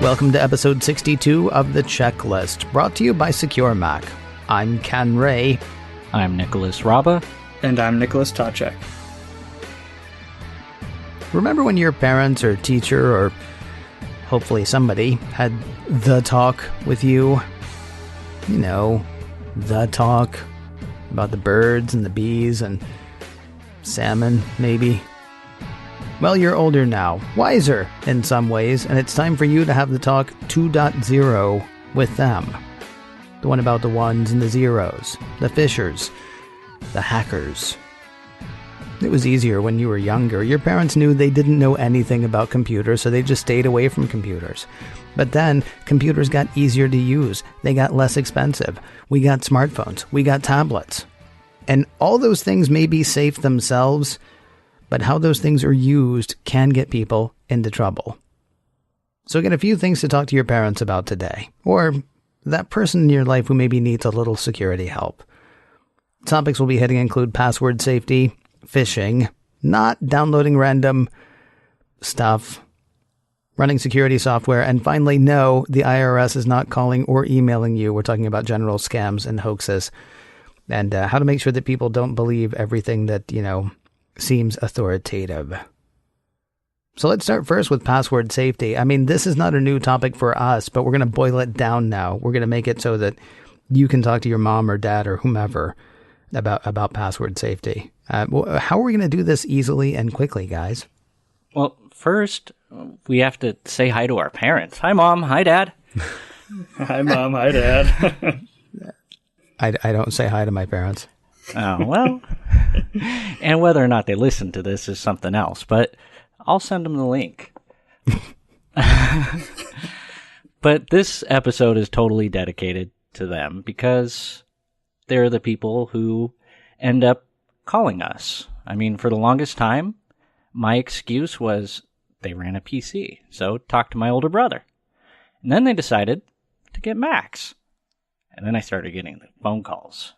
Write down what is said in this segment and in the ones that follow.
Welcome to episode 62 of The Checklist, brought to you by Secure Mac. I'm Ken Ray. I'm Nicholas Raba. And I'm Nicholas Tacek. Remember when your parents or teacher or hopefully somebody had the talk with you? You know, the talk about the birds and the bees and salmon, maybe. Well, you're older now, wiser in some ways, and it's time for you to have the talk 2.0 with them. The one about the ones and the zeros, the fishers, the hackers. It was easier when you were younger. Your parents knew they didn't know anything about computers, so they just stayed away from computers. But then, computers got easier to use. They got less expensive. We got smartphones. We got tablets. And all those things may be safe themselves, but how those things are used can get people into trouble. So get a few things to talk to your parents about today, or that person in your life who maybe needs a little security help. Topics we'll be hitting include password safety, phishing, not downloading random stuff, running security software, and finally, no, the IRS is not calling or emailing you. We're talking about general scams and hoaxes, and how to make sure that people don't believe everything that, seems authoritative. So let's start first with password safety. I mean, this is not a new topic for us, but we're going to boil it down now. We're going to make it so that you can talk to your mom or dad or whomever about password safety. How are we going to do this easily and quickly, guys? Well, first, we have to say hi to our parents. Hi, Mom. Hi, Dad. Hi, Mom. Hi, Dad. I don't say hi to my parents. Oh, well. And whether or not they listen to this is something else, but I'll send them the link. But this episode is totally dedicated to them because they're the people who end up calling us. I mean, for the longest time, my excuse was they ran a PC, so talk to my older brother. And then they decided to get Macs. And then I started getting the phone calls.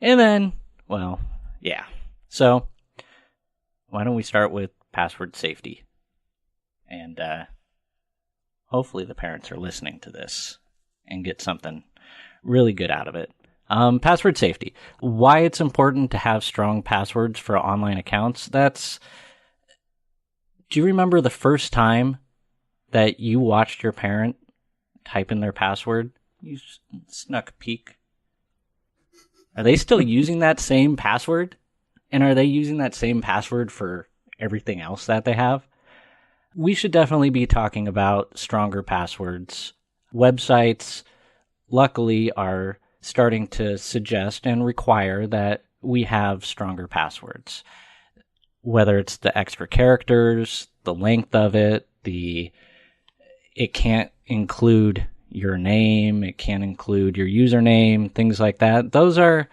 And then, well, yeah. So, why don't we start with password safety? And hopefully the parents are listening to this and get something really good out of it. Password safety. Why it's important to have strong passwords for online accounts. Do you remember the first time that you watched your parent type in their password? You snuck a peek. Are they still using that same password? And are they using that same password for everything else that they have? We should definitely be talking about stronger passwords. Websites, luckily, are starting to suggest and require that we have stronger passwords. Whether it's the extra characters, the length of it, it can't include your name, it can't include your username, things like that. Those are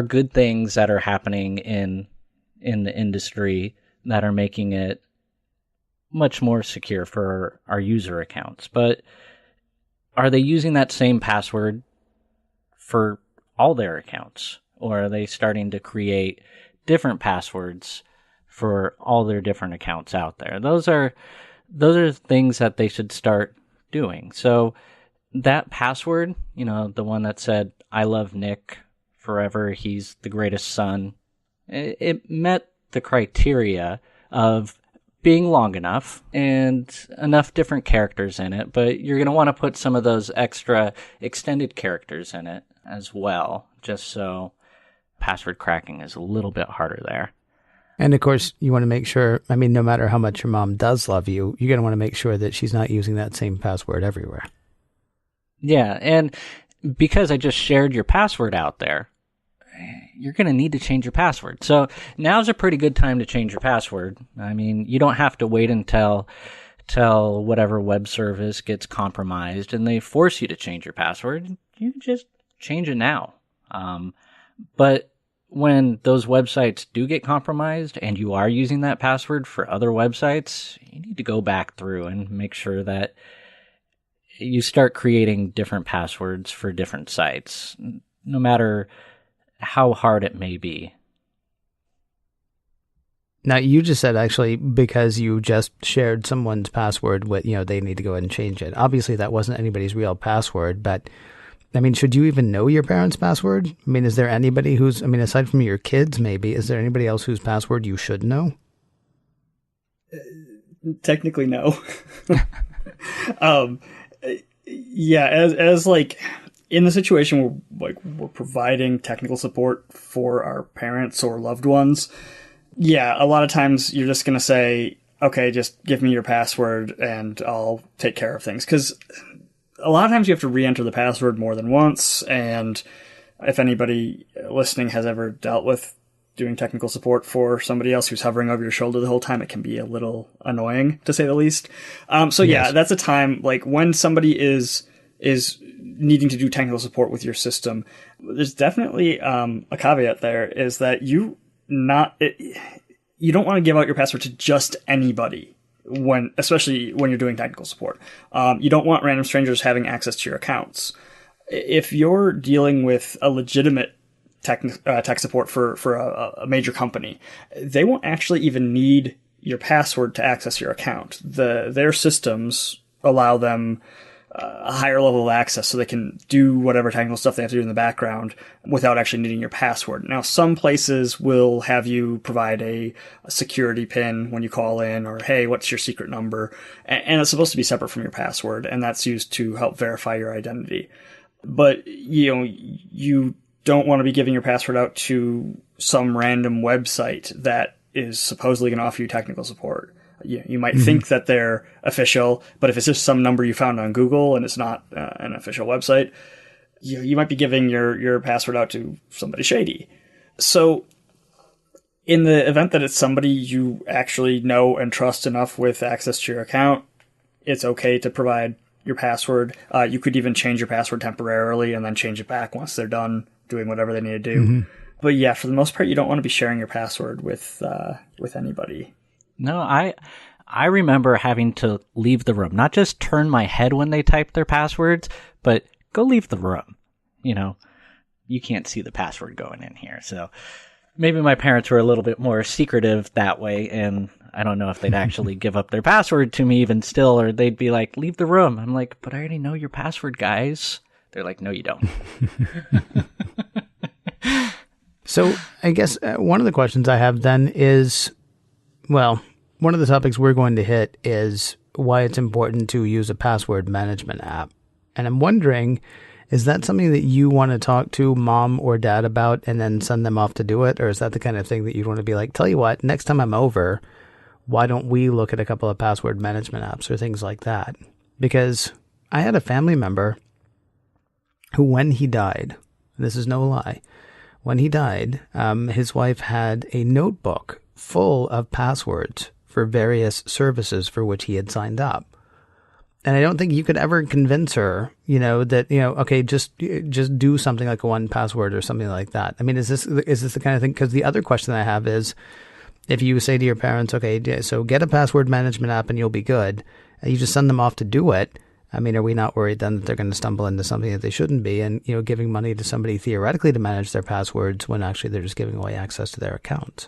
good things that are happening in the industry that are making it much more secure for our user accounts. But are they using that same password for all their accounts? Or are they starting to create different passwords for all their different accounts out there? Those are things that they should start doing. So that password, the one that said, I love Nick forever, he's the greatest son, it met the criteria of being long enough and enough different characters in it, but you're going to want to put some of those extra extended characters in it as well, just so password cracking is a little bit harder there. And of course, you want to make sure, no matter how much your mom does love you, you're going to want to make sure that she's not using that same password everywhere. Yeah, and because I just shared your password out there, you're going to need to change your password. So now's a pretty good time to change your password. You don't have to wait until whatever web service gets compromised and they force you to change your password. You can just change it now. But when those websites do get compromised and you are using that password for other websites, you need to go back through and make sure that you start creating different passwords for different sites, no matter how hard it may be. Now, you just said actually because you just shared someone's password with, they need to go ahead and change it. Obviously, that wasn't anybody's real password, but I mean, should you even know your parents' password? I mean, is there anybody aside from your kids, maybe, is there anybody else whose password you should know? Technically, no. Yeah, as like in the situation where we're providing technical support for our parents or loved ones, yeah, a lot of times you're just going to say, okay, just give me your password and I'll take care of things. Because a lot of times you have to re-enter the password more than once. And if anybody listening has ever dealt with doing technical support for somebody else who's hovering over your shoulder the whole time, it can be a little annoying, to say the least. So yes. Yeah, that's a time like when somebody is needing to do technical support with your system. There's definitely a caveat there is that you don't want to give out your password to just anybody especially when you're doing technical support. You don't want random strangers having access to your accounts. If you're dealing with a legitimate tech support for a major company, they won't actually even need your password to access your account. Their systems allow them a higher level of access so they can do whatever technical stuff they have to do in the background without actually needing your password. Now, some places will have you provide a security PIN when you call in, or, hey, what's your secret number? And it's supposed to be separate from your password, and that's used to help verify your identity. But, you don't want to be giving your password out to some random website that is supposedly going to offer you technical support. You might think that they're official, but if it's just some number you found on Google and it's not an official website, you might be giving your password out to somebody shady. So in the event that it's somebody you actually know and trust enough with access to your account, it's okay to provide your password. You could even change your password temporarily and then change it back once they're done doing whatever they need to do. But yeah, for the most part, you don't want to be sharing your password with anybody. No, I remember having to leave the room, not just turn my head when they type their passwords, but go leave the room. You can't see the password going in here. So maybe my parents were a little bit more secretive that way, and I don't know if they'd actually give up their password to me even still, or they'd be like, leave the room. I'm like, but I already know your password, guys. They're like, no, you don't. So I guess one of the questions I have then is, well, one of the topics we're going to hit is why it's important to use a password management app. And I'm wondering, is that something that you want to talk to mom or dad about and then send them off to do it? Or is that the kind of thing that you'd want to be like, tell you what, next time I'm over, why don't we look at a couple of password management apps or things like that? Because I had a family member who, when he died, this is no lie, when he died, his wife had a notebook full of passwords for various services for which he had signed up. And I don't think you could ever convince her, that, okay, just do something like a 1Password or something like that. I mean, is this the kind of thing? Because the other question I have is, if you say to your parents, okay, so get a password management app and you'll be good, and you just send them off to do it. I mean, are we not worried then that they're going to stumble into something that they shouldn't be, and giving money to somebody theoretically to manage their passwords when actually they're just giving away access to their account?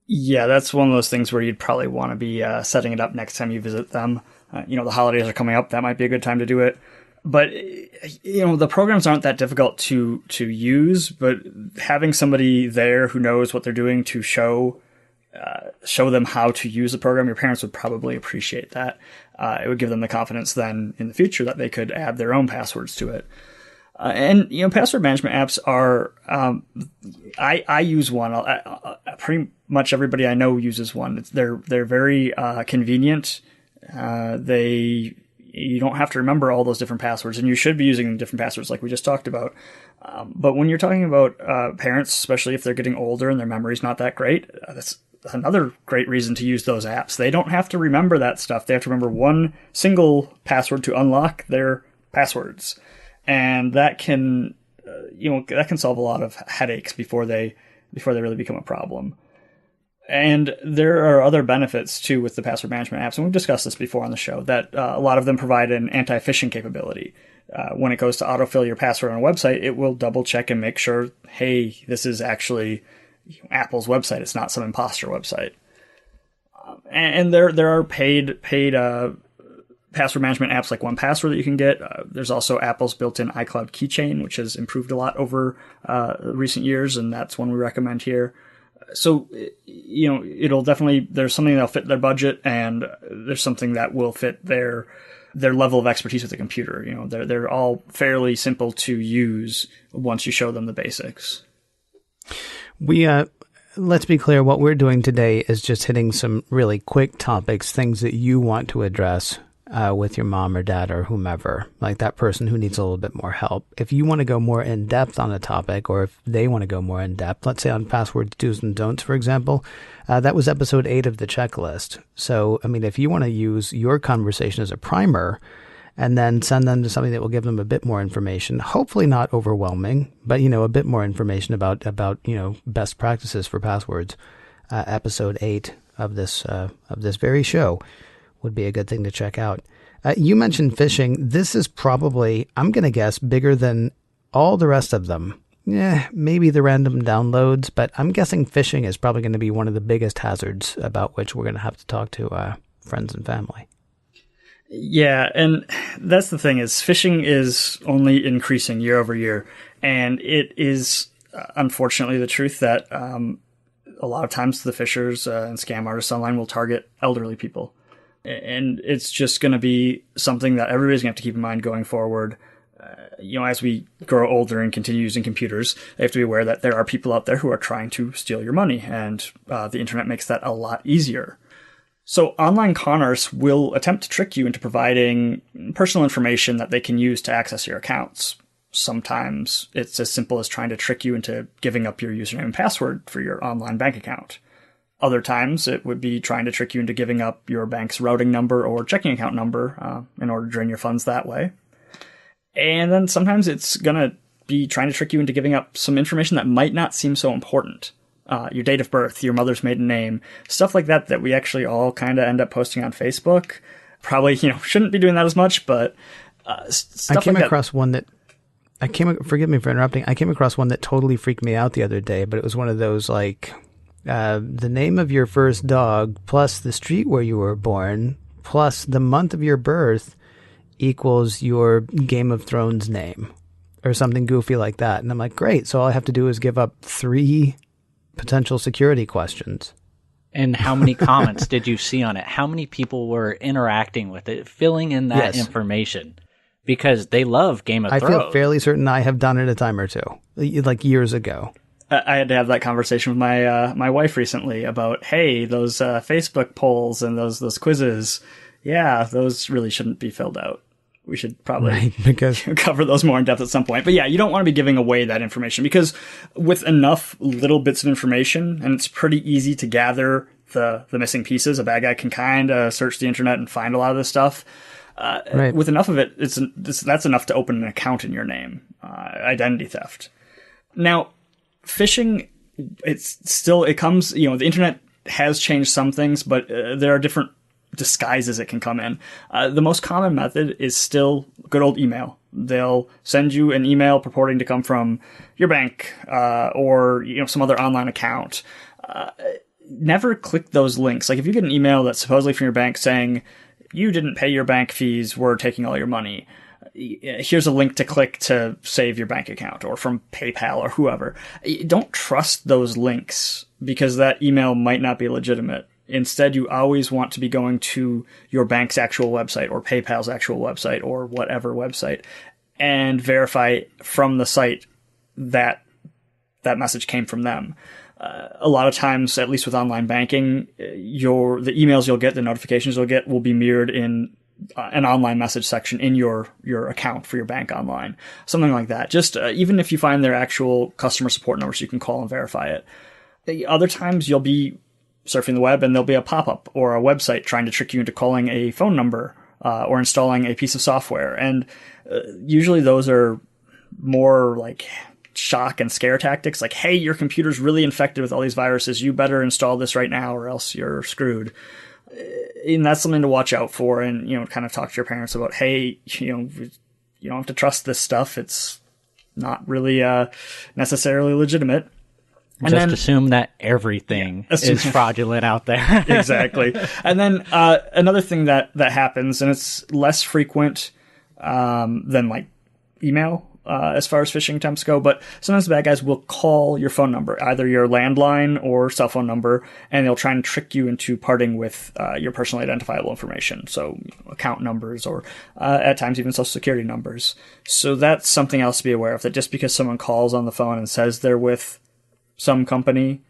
Yeah, that's one of those things where you'd probably want to be setting it up next time you visit them. The holidays are coming up. That might be a good time to do it. But, the programs aren't that difficult to use, but having somebody there who knows what they're doing to show them how to use the program, your parents would probably appreciate that. It would give them the confidence then in the future that they could add their own passwords to it. And password management apps are, I use one. Pretty much everybody I know uses one. They're very convenient. You don't have to remember all those different passwords, and you should be using different passwords like we just talked about. But when you're talking about parents, especially if they're getting older and their memory's not that great, that's another great reason to use those apps. They don't have to remember that stuff. They have to remember one single password to unlock their passwords. And that can, that can solve a lot of headaches before they really become a problem. And there are other benefits too with the password management apps, and we've discussed this before on the show, that a lot of them provide an anti-phishing capability. When it goes to autofill your password on a website, it will double check and make sure, hey, this is actually Apple's website. It's not some imposter website. And there are paid password management apps like 1Password that you can get. There's also Apple's built-in iCloud keychain, which has improved a lot over recent years, and that's one we recommend here. So, it'll definitely, there's something that'll fit their budget, and there's something that will fit their level of expertise with the computer. They're all fairly simple to use once you show them the basics. Let's be clear, what we're doing today is just hitting some really quick topics, things that you want to address with your mom or dad or whomever, like that person who needs a little bit more help. If you want to go more in depth on a topic, or if they want to go more in depth, let's say on password do's and don'ts, for example, that was episode 8 of the checklist. So, if you want to use your conversation as a primer and then send them to something that will give them a bit more information, hopefully not overwhelming, but, a bit more information about best practices for passwords, episode 8 of this very show would be a good thing to check out. You mentioned phishing. This is probably, I'm going to guess, bigger than all the rest of them. Maybe the random downloads, but I'm guessing phishing is probably going to be one of the biggest hazards about which we're going to have to talk to friends and family. Yeah, and that's the thing, is phishing is only increasing year over year, and it is unfortunately the truth that a lot of times the phishers and scam artists online will target elderly people. And it's just going to be something that everybody's going to have to keep in mind going forward. As we grow older and continue using computers, they have to be aware that there are people out there who are trying to steal your money, and the internet makes that a lot easier. So online con artists will attempt to trick you into providing personal information that they can use to access your accounts. Sometimes it's as simple as trying to trick you into giving up your username and password for your online bank account. Other times, it would be trying to trick you into giving up your bank's routing number or checking account number in order to drain your funds that way. And then sometimes it's going to be trying to trick you into giving up some information that might not seem so important. Your date of birth, your mother's maiden name, stuff like that we actually all kind of end up posting on Facebook. Probably, shouldn't be doing that as much, but stuff I came like across one that... forgive me for interrupting. I came across one that totally freaked me out the other day, but it was one of those like... the name of your first dog plus the street where you were born plus the month of your birth equals your Game of Thrones name or something goofy like that. And I'm like, great. So all I have to do is give up 3 potential security questions. And how many comments did you see on it? How many people were interacting with it, filling in that information? Because they love Game of Thrones. I feel fairly certain I have done it a time or two, like years ago. I had to have that conversation with my wife recently about, hey, those Facebook polls and those quizzes, yeah, those really shouldn't be filled out. We should probably cover those more in depth at some point. But yeah, you don't want to be giving away that information, because with enough little bits of information, and it's pretty easy to gather the missing pieces, a bad guy can kind of search the internet and find a lot of this stuff. With enough of it, that's enough to open an account in your name. Identity theft. Now, phishing, it comes, the internet has changed some things, but there are different disguises it can come in. The most common method is still good old email. They'll send you an email purporting to come from your bank, or, some other online account. Never click those links. Like if you get an email that's supposedly from your bank saying, you didn't pay your bank fees, we're taking all your money, here's a link to click to save your bank account, or from PayPal or whoever. Don't trust those links, because that email might not be legitimate. Instead, you always want to be going to your bank's actual website or PayPal's actual website or whatever website and verify from the site that that message came from them. A lot of times, at least with online banking, the emails you'll get, the notifications you'll get will be mirrored in an online message section in your account for your bank online. Something like that. Just even if you find their actual customer support numbers, you can call and verify it. Other times you'll be surfing the web and there'll be a pop-up or a website trying to trick you into calling a phone number or installing a piece of software. And usually those are more like shock and scare tactics, like, hey, your computer's really infected with all these viruses, you better install this right now or else you're screwed. And that's something to watch out for, and kind of talk to your parents about, hey, you don't have to trust this stuff, it's not really necessarily legitimate. Just assume that everything is fraudulent out there. Exactly. And then another thing that happens, and it's less frequent than like email as far as phishing attempts go, but sometimes the bad guys will call your phone number, either your landline or cell phone number, and they'll try and trick you into parting with your personally identifiable information. So account numbers or at times even social security numbers. So that's something else to be aware of, that just because someone calls on the phone and says they're with some company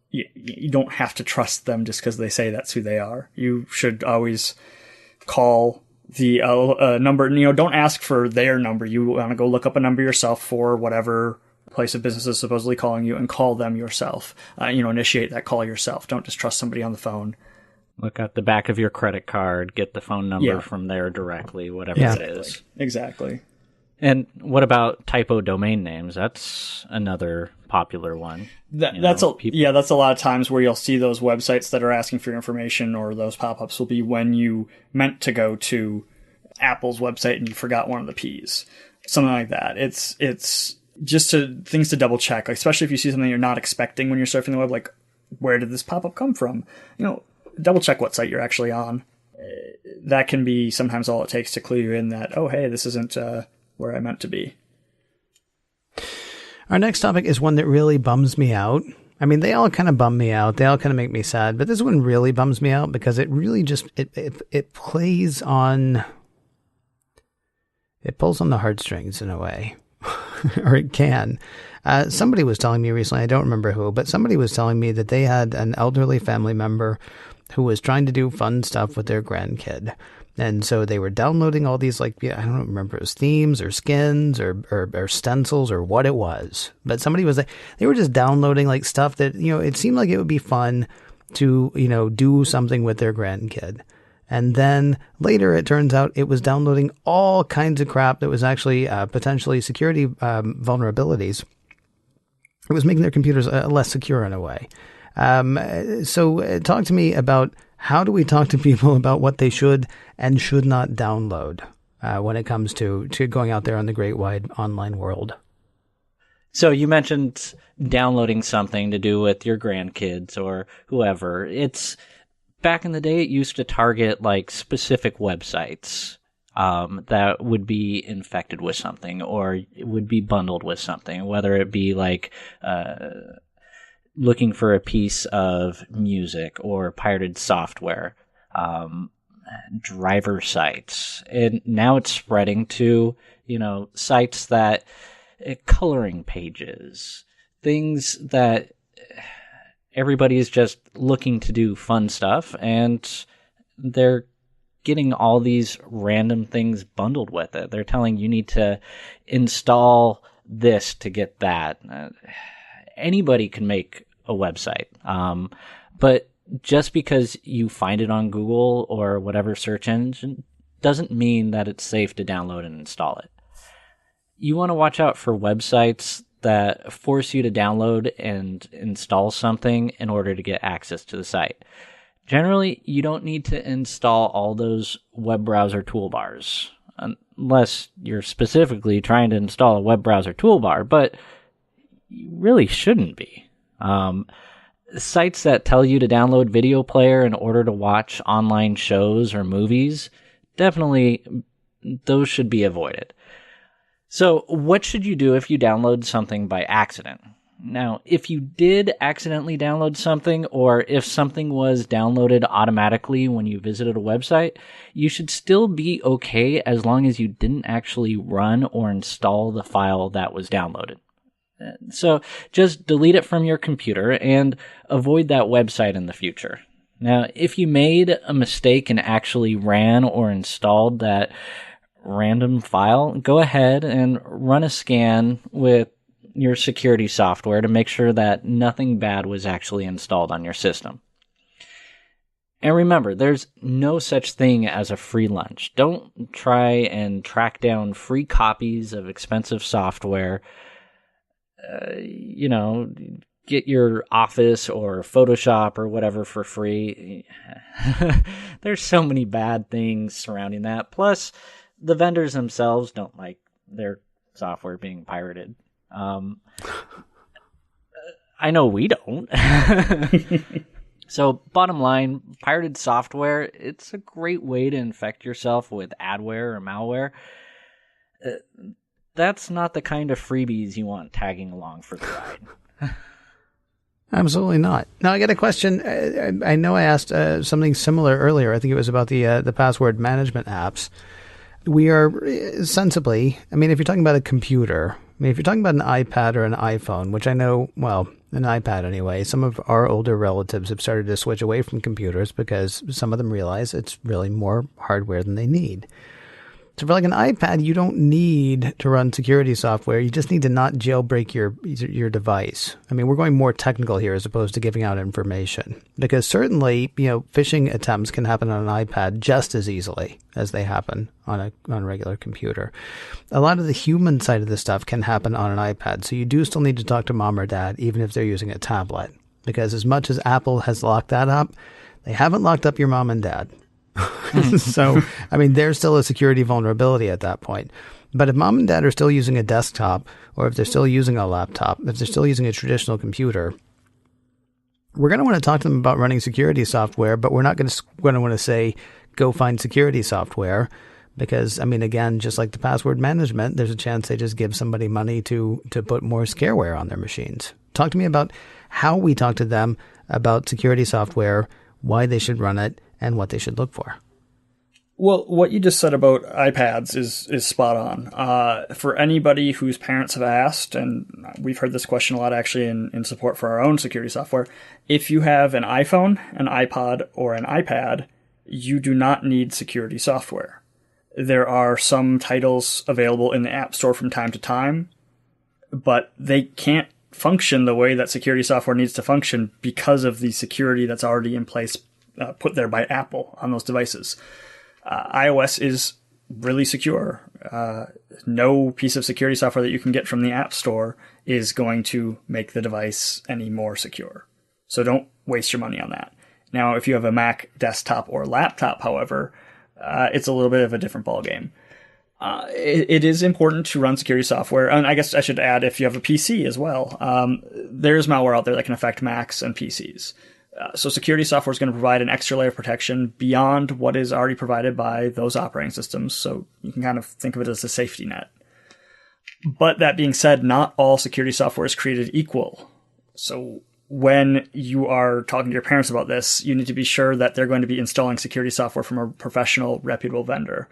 you don't have to trust them just because they say that's who they are. You should always call the number. Don't ask for their number. You want to go look up a number yourself for whatever place of business is supposedly calling you and call them yourself. Initiate that call yourself. Don't just trust somebody on the phone. Look at the back of your credit card, get the phone number from there directly, whatever it is. Exactly. And what about typo domain names? That's another popular one. That's a lot of times where you'll see those websites that are asking for your information, or those pop-ups will be when you meant to go to Apple's website and you forgot one of the P's. Something like that. It's just things to double check, especially if you see something you're not expecting when you're surfing the web, like, where did this pop-up come from? Double check what site you're actually on. That can be sometimes all it takes to clue you in that, oh, hey, this isn't where I meant to be. Our next topic is one that really bums me out. I mean, they all kind of bum me out. They all kind of make me sad, but this one really bums me out because it really just, it pulls on the heartstrings in a way, or it can. Somebody was telling me recently, I don't remember who, but somebody was telling me that they had an elderly family member who was trying to do fun stuff with their grandkid. And so they were downloading all these, I don't remember if it was themes or skins or stencils or what it was. But somebody was they were just downloading stuff that, it seemed like it would be fun to, do something with their grandkid. And then later it turns out it was downloading all kinds of crap that was actually potentially security vulnerabilities. It was making their computers less secure in a way. So talk to me about, how do we talk to people about what they should and should not download when it comes to going out there on the great wide online world? So you mentioned downloading something to do with your grandkids or whoever. It's back in the day, it used to target specific websites that would be infected with something, or it would be bundled with something, whether it be looking for a piece of music or pirated software, driver sites. And now it's spreading to, sites that, coloring pages, things that everybody is just looking to do fun stuff, and they're getting all these random things bundled with it. They're telling you need to install this to get that. Anybody can make a website. But just because you find it on Google or whatever search engine doesn't mean that it's safe to download and install it. You want to watch out for websites that force you to download and install something in order to get access to the site. Generally, you don't need to install all those web browser toolbars, unless you're specifically trying to install a web browser toolbar, but you really shouldn't be. Sites that tell you to download video player in order to watch online shows or movies, definitely those should be avoided. So what should you do if you download something by accident? Now, if you did accidentally download something, or if something was downloaded automatically when you visited a website, you should still be okay as long as you didn't actually run or install the file that was downloaded. So just delete it from your computer and avoid that website in the future. Now, if you made a mistake and actually ran or installed that random file, go ahead and run a scan with your security software to make sure that nothing bad was actually installed on your system. And remember, there's no such thing as a free lunch. Don't try and track down free copies of expensive software. Get your Office or Photoshop or whatever for free. There's so many bad things surrounding that. Plus, the vendors themselves don't like their software being pirated. I know we don't. So, bottom line, pirated software, it's a great way to infect yourself with adware or malware. That's not the kind of freebies you want tagging along for the ride. Absolutely not. Now, I got a question. I know I asked something similar earlier. I think it was about the password management apps. We are sensibly, I mean, if you're talking about a computer, if you're talking about an iPad or an iPhone, which I know, well, an iPad anyway, some of our older relatives have started to switch away from computers because some of them realize it's really more hardware than they need. So for like an iPad, you don't need to run security software. You just need to not jailbreak your device. I mean, we're going more technical here as opposed to giving out information, because certainly, phishing attempts can happen on an iPad just as easily as they happen on a regular computer. A lot of the human side of this stuff can happen on an iPad. So you do still need to talk to mom or dad, even if they're using a tablet, because as much as Apple has locked that up, they haven't locked up your mom and dad. So, I mean, there's still a security vulnerability at that point. But if mom and dad are still using a desktop, or if they're still using a laptop, if they're still using a traditional computer, we're going to want to talk to them about running security software, but we're not going to want to say, go find security software. Because, I mean, again, just like the password management, there's a chance they just give somebody money to put more scareware on their machines. Talk to me about how we talk to them about security software, why they should run it, and what they should look for. Well, what you just said about iPads is spot on. For anybody whose parents have asked, and we've heard this question a lot actually in support for our own security software, if you have an iPhone, an iPod, or an iPad, you do not need security software. There are some titles available in the App Store from time to time, but they can't function the way that security software needs to function because of the security that's already in place, put there by Apple on those devices. iOS is really secure. No piece of security software that you can get from the App Store is going to make the device any more secure. So don't waste your money on that. Now, if you have a Mac desktop or laptop, however, it's a little bit of a different ballgame. It is important to run security software. And I guess I should add, if you have a PC as well, there's malware out there that can affect Macs and PCs. So security software is going to provide an extra layer of protection beyond what is already provided by those operating systems. So you can kind of think of it as a safety net. But that being said, not all security software is created equal. So when you are talking to your parents about this, you need to be sure that they're going to be installing security software from a professional, reputable vendor.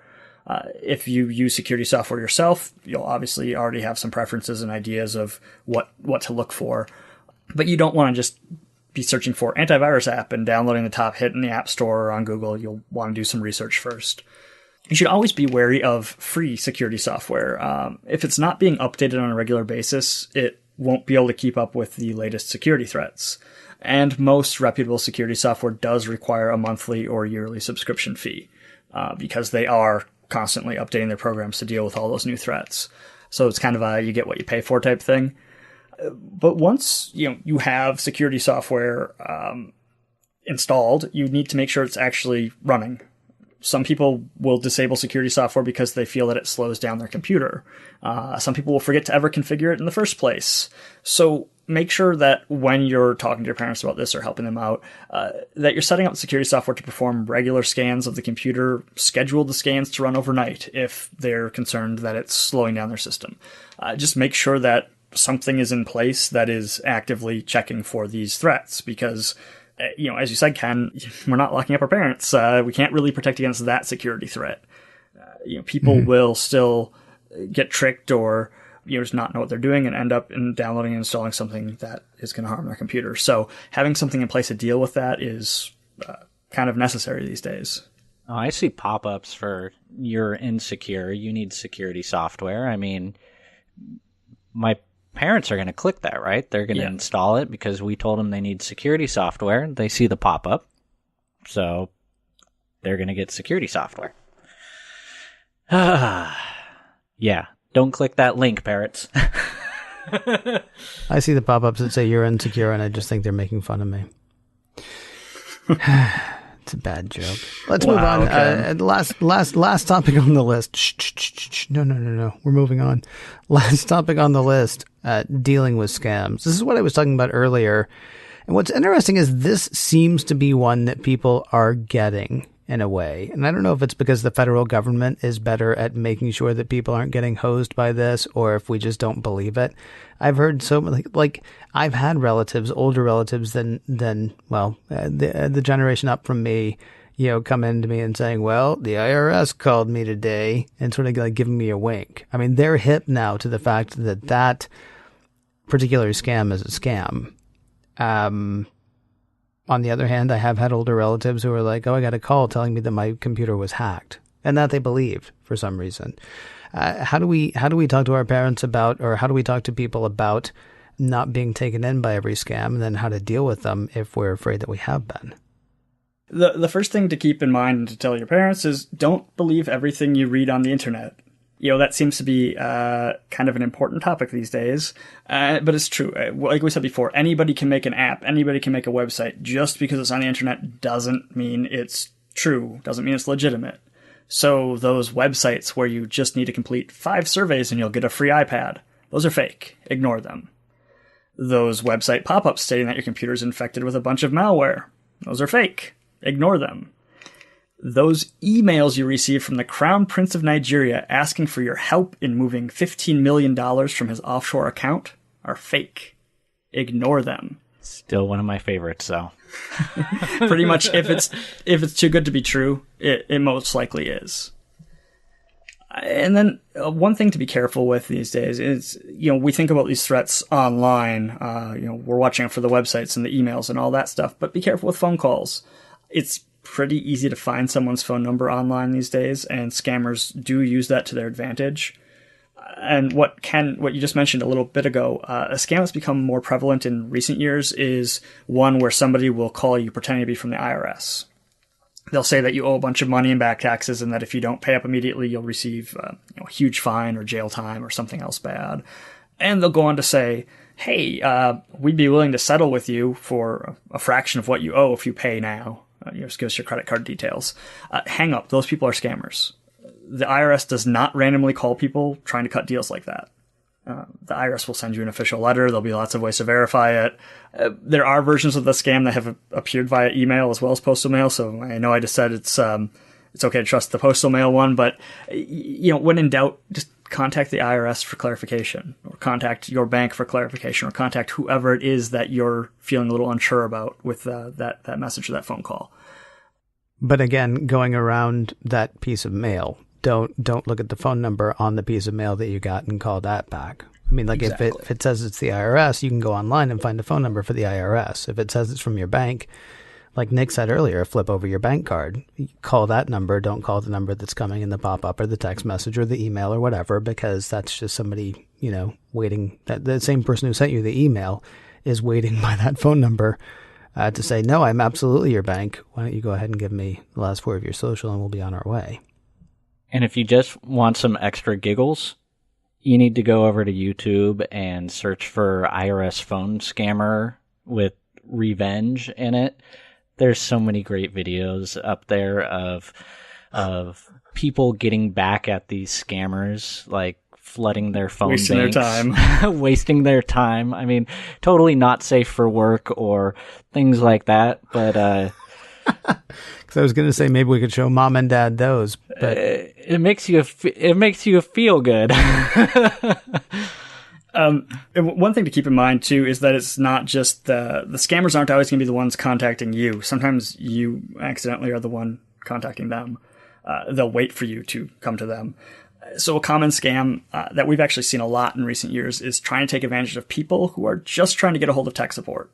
If you use security software yourself, you'll obviously already have some preferences and ideas of what to look for. But you don't want to just be searching for antivirus app and downloading the top hit in the App Store or on Google. You'll want to do some research first. You should always be wary of free security software. If it's not being updated on a regular basis, it won't be able to keep up with the latest security threats. And most reputable security software does require a monthly or yearly subscription fee because they are constantly updating their programs to deal with all those new threats. So it's kind of a you get what you pay for type thing. But once you have security software installed, you need to make sure it's actually running. Some people will disable security software because they feel that it slows down their computer. Some people will forget to ever configure it in the first place. So make sure that when you're talking to your parents about this or helping them out, that you're setting up security software to perform regular scans of the computer, schedule the scans to run overnight if they're concerned that it's slowing down their system. Just make sure that something is in place that is actively checking for these threats because, as you said, Ken, we're not locking up our parents. We can't really protect against that security threat. People will still get tricked or just not know what they're doing and end up in downloading and installing something that is going to harm their computer. So having something in place to deal with that is kind of necessary these days. Oh, I see pop-ups for you're insecure, you need security software. I mean, my parents are going to click that, right? They're going to install it because we told them they need security software. They see the pop-up, so they're going to get security software. Yeah, don't click that link, parents. I see the pop-ups that say you're insecure, and I just think they're making fun of me. It's a bad joke. Let's move on. Okay. Last topic on the list. Shh. No. We're moving on. Last topic on the list, dealing with scams. This is what I was talking about earlier. And what's interesting is this seems to be one that people are getting in a way. And I don't know if it's because the federal government is better at making sure that people aren't getting hosed by this, or if we just don't believe it. I've heard so like I've had relatives, older relatives than the generation up from me, come into me and saying, well, the IRS called me today, and sort of like giving me a wink. I mean, they're hip now to the fact that that particular scam is a scam. On the other hand, I have had older relatives who are like, oh, I got a call telling me that my computer was hacked, and that they believed for some reason. How do we talk to our parents about, or how do we talk to people about not being taken in by every scam, and then how to deal with them if we're afraid that we have been? The first thing to keep in mind and to tell your parents is don't believe everything you read on the internet. That seems to be kind of an important topic these days. But it's true. Like we said before, anybody can make an app. Anybody can make a website. Just because it's on the internet doesn't mean it's true. Doesn't mean it's legitimate. So those websites where you just need to complete 5 surveys and you'll get a free iPad, those are fake. Ignore them. Those website pop-ups stating that your computer's infected with a bunch of malware, those are fake. Ignore them. Those emails you receive from the Crown Prince of Nigeria asking for your help in moving $15 million from his offshore account are fake. Ignore them. Still one of my favorites, though. Pretty much, if it's too good to be true, it most likely is. And then one thing to be careful with these days is, we think about these threats online. We're watching out for the websites and the emails and all that stuff, but be careful with phone calls. It's pretty easy to find someone's phone number online these days, and scammers do use that to their advantage. And what you just mentioned a little bit ago, a scam that's become more prevalent in recent years is one where somebody will call you pretending to be from the IRS. They'll say that you owe a bunch of money in back taxes, and that if you don't pay up immediately, you'll receive a huge fine or jail time or something else bad. And they'll go on to say, hey, we'd be willing to settle with you for a fraction of what you owe if you pay now. Just give us your credit card details. Hang up. Those people are scammers. The IRS does not randomly call people trying to cut deals like that. The IRS will send you an official letter. There'll be lots of ways to verify it. There are versions of the scam that have appeared via email as well as postal mail. So I know I just said it's okay to trust the postal mail one, but when in doubt, just contact the IRS for clarification, or contact your bank for clarification, or contact whoever it is that you're feeling a little unsure about with that message or that phone call. But again, going around that piece of mail, don't look at the phone number on the piece of mail that you got and call that back. I mean, like exactly. If it says it's the IRS, you can go online and find a phone number for the IRS. If it says it's from your bank, like Nick said earlier, flip over your bank card. Call that number. Don't call the number that's coming in the pop-up or the text message or the email or whatever, because that's just somebody, waiting. The same person who sent you the email is waiting by that phone number to say, no, I'm absolutely your bank. Why don't you go ahead and give me the last 4 of your social and we'll be on our way. And if you just want some extra giggles, you need to go over to YouTube and search for IRS phone scammer with revenge in it. There's so many great videos up there of people getting back at these scammers, like flooding their phone wasting banks. Wasting their time. Wasting their time. I mean, totally not safe for work or things like that, but... Because I was going to say maybe we could show mom and dad those, but... It makes you feel good. One thing to keep in mind, too, is that it's not just the scammers aren't always going to be the ones contacting you. Sometimes you accidentally are the one contacting them. They'll wait for you to come to them. So a common scam that we've actually seen a lot in recent years is trying to take advantage of people who are just trying to get a hold of tech support.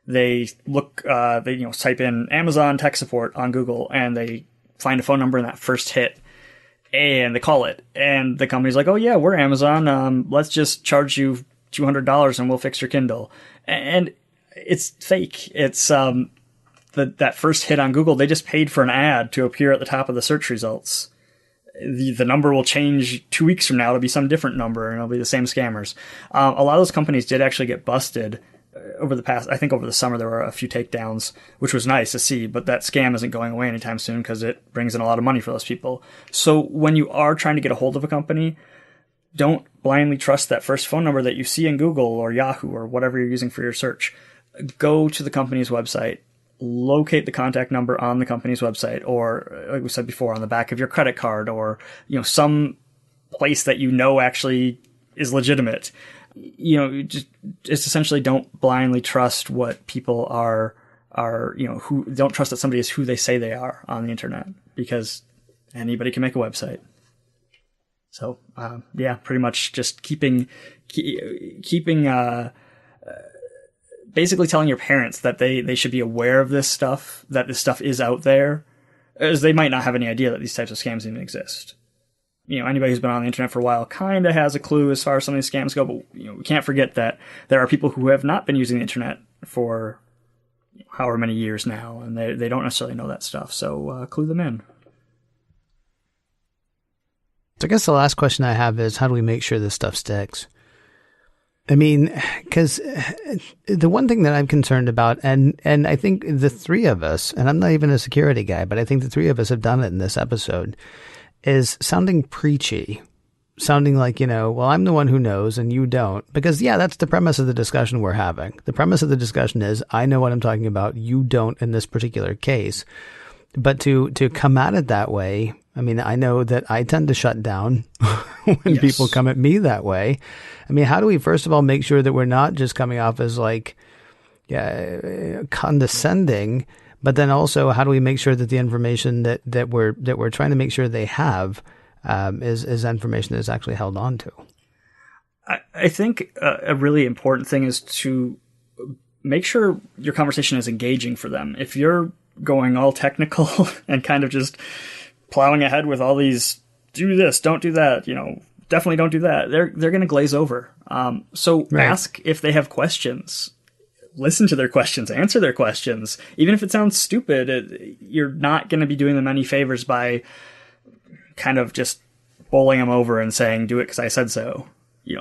They look, type in Amazon tech support on Google, and they find a phone number in that first hit, and they call it. And the company's like, oh yeah, we're Amazon. Let's just charge you $200 and we'll fix your Kindle. And it's fake. It's, that first hit on Google, they just paid for an ad to appear at the top of the search results. The number will change 2 weeks from now to be some different number, and it'll be the same scammers. A lot of those companies did actually get busted over the summer, there were a few takedowns, which was nice to see, but that scam isn't going away anytime soon because it brings in a lot of money for those people. So when you are trying to get a hold of a company, don't blindly trust that first phone number that you see in Google or Yahoo or whatever you're using for your search. Go to the company's website, locate the contact number on the company's website, or like we said before, on the back of your credit card, or some place that actually is legitimate. It's essentially don't blindly trust what people are who don't trust that somebody is who they say they are on the internet, because anybody can make a website. So, pretty much just keeping basically telling your parents that they should be aware of this stuff, that this stuff is out there, as they might not have any idea that these types of scams even exist. Anybody who's been on the internet for a while kind of has a clue as far as some of these scams go, but we can't forget that there are people who have not been using the internet for however many years now, and they don't necessarily know that stuff. So clue them in. So I guess the last question I have is, how do we make sure this stuff sticks? I mean, because the one thing that I'm concerned about, and I think the three of us, and I'm not even a security guy, but I think the three of us have done it in this episode, is sounding preachy, sounding like, well, I'm the one who knows and you don't. Because, that's the premise of the discussion we're having. The premise of the discussion is, I know what I'm talking about, you don't in this particular case. But to come at it that way, I mean, I know that I tend to shut down when people come at me that way. I mean, how do we, first of all, make sure that we're not just coming off as condescending, but then also how do we make sure that the information that we're trying to make sure they have is information that is actually held on to? I think a really important thing is to make sure your conversation is engaging for them. If you're going all technical and kind of just plowing ahead with all these, do this, don't do that, definitely don't do that, they're going to glaze over. So right. Ask if they have questions. Listen to their questions, answer their questions. Even if it sounds stupid, you're not going to be doing them any favors by kind of just bowling them over and saying, do it because I said so.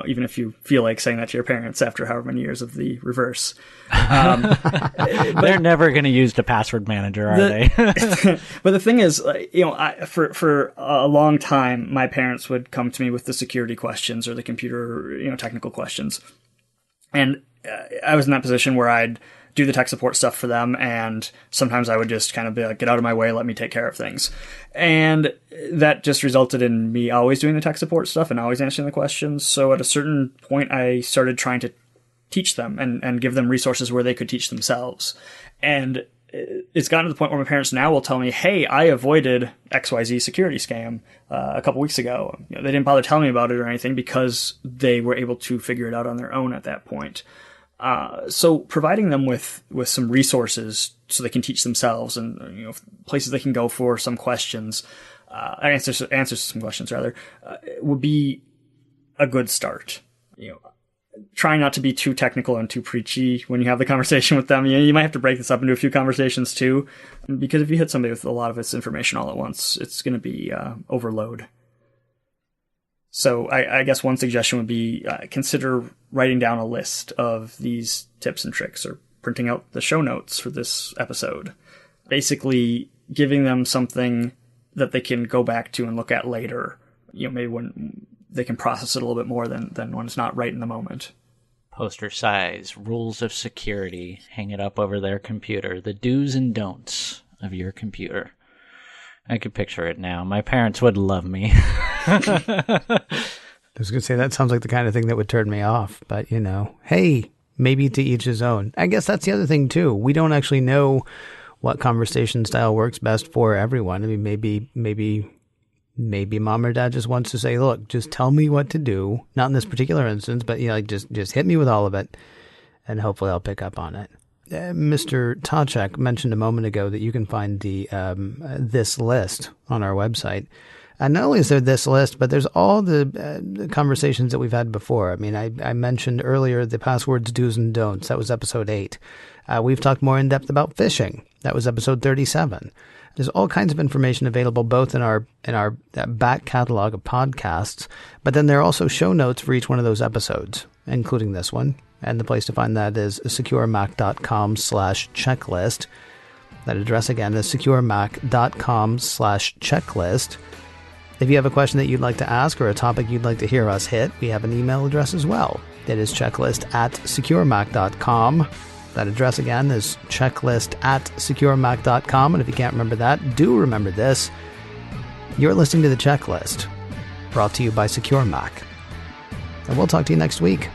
Even if you feel like saying that to your parents after however many years of the reverse. They're never going to use the password manager, are they? But the thing is, for a long time, my parents would come to me with the security questions or the computer, technical questions. And I was in that position where I'd do the tech support stuff for them, and sometimes I would just kind of be like, get out of my way, let me take care of things. And that just resulted in me always doing the tech support stuff and always answering the questions. So at a certain point, I started trying to teach them and give them resources where they could teach themselves. And it's gotten to the point where my parents now will tell me, hey, I avoided XYZ security scam a couple weeks ago. They didn't bother telling me about it or anything because they were able to figure it out on their own at that point. So providing them with some resources so they can teach themselves, and places they can go for some questions, answers to some questions rather, would be a good start. Trying not to be too technical and too preachy when you have the conversation with them. You might have to break this up into a few conversations too, because if you hit somebody with a lot of its information all at once, it's going to be overload. So I guess one suggestion would be consider writing down a list of these tips and tricks, or printing out the show notes for this episode. Basically giving them something that they can go back to and look at later, maybe when they can process it a little bit more than when it's not right in the moment. Poster size, rules of security, hang it up over their computer, the do's and don'ts of your computer. I could picture it now. My parents would love me. I was going to say, that sounds like the kind of thing that would turn me off. But, hey, maybe to each his own. I guess that's the other thing, too. We don't actually know what conversation style works best for everyone. I mean, maybe mom or dad just wants to say, look, just tell me what to do. Not in this particular instance, but, just hit me with all of it. And hopefully I'll pick up on it. Mr. Tachek mentioned a moment ago that you can find the this list on our website. And not only is there this list, but there's all the conversations that we've had before. I mean, I mentioned earlier the passwords, do's and don'ts. That was episode 8. We've talked more in depth about phishing. That was episode 37. There's all kinds of information available both in our back catalog of podcasts, but then there are also show notes for each one of those episodes, including this one. And the place to find that is securemac.com/checklist. That address again is securemac.com/checklist. If you have a question that you'd like to ask or a topic you'd like to hear us hit, we have an email address as well. It is checklist@securemac.com. That address again is checklist@securemac.com. And if you can't remember that, do remember this. You're listening to The Checklist, brought to you by Secure Mac. And we'll talk to you next week.